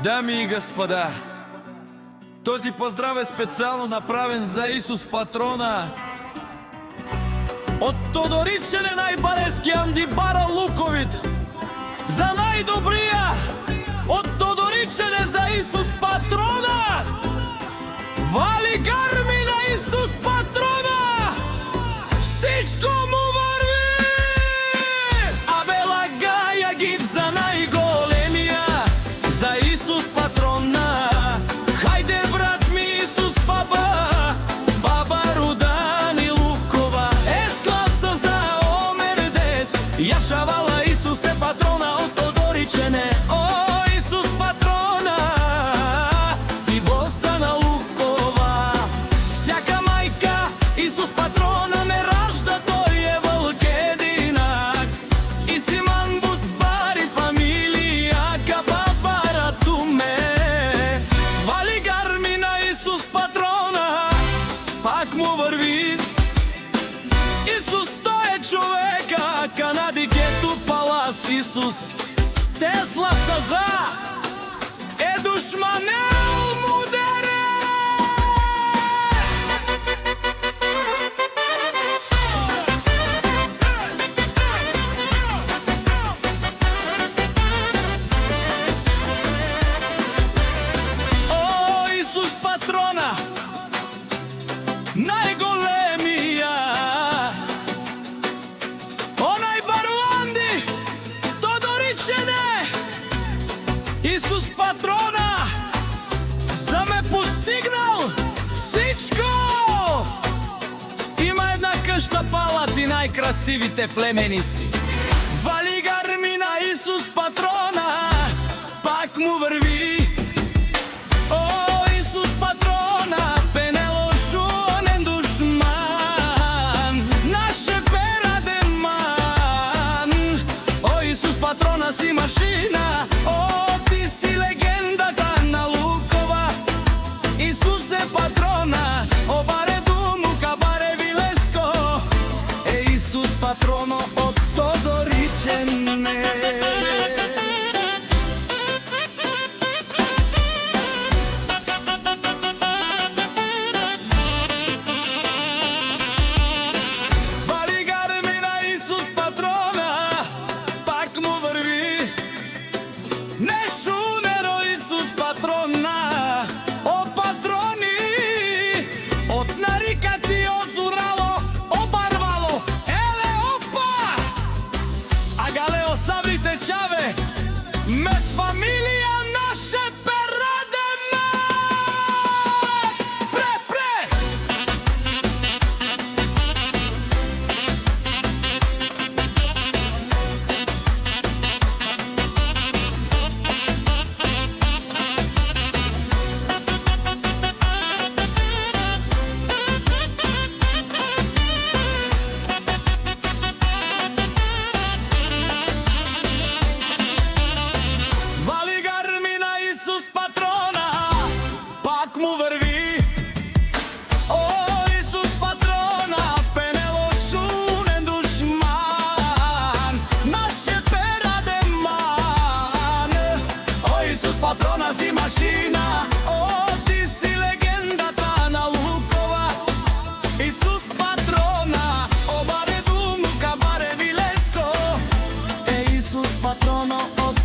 Дами и господа, този поздрав е специално направен за Исус Патрона от Тодоричене најбарески Андибара Луковит, за најдобрија от Тодоричене за Исус Патрона. Вали гарми на Исус Патрона, всичко му върви. Абе лагаја гид за најголемија, за Исус Патрона. Хајде брат ми Исус баба, баба Рудани Лукова, ескласа за Омердес, јашавала Исусе Патрона от Тодоричене. О, Исус Патрона, си боса на Лукова. Всяка мајка Исус Патрона не ражда, тој е вълк единак. И си манбут бари фамилија, ка баба ратуме. Вали гарми на Исус Патрона, пак му върви. Исус тој е човека, Канади гету палас Исус. Тесла саза е душманел мудере. О, Исус Патрона, најголемија, онај Баруанди, Тодоричене. Исус Патрона за ме постигнал всичко. Има една къща палат и најкрасивите племеници. Вали гарми на Исус Патрона, пак му върви. О, Исус Патрона, пенело шуонен душман, наше перадеман. О, Исус Патрона си машина, о, ти си легендата на Лукова. Исусе Патрона, обаре думу, кабаре вилеско. Е, Исус Патроно от Тодоричене. Вали гарми на Исус Патрона, пак му върви. Не шунеро Исус Патрона, о патрони, от нарикати озурало, обарвало, еле опа! Агале осаврите чаве, ме фамилија наше перадеме. Пре, пре! Вали гарми на Исус Патрона, пак му върви. О, Исус Патрона, пенело шунен душман, наше перадеман. О, Исус Патрона си машина, о, ти си легендата на Лукова. Исус Патрона, обаре думу, кабаре вилеско. Е, Исус Патроно от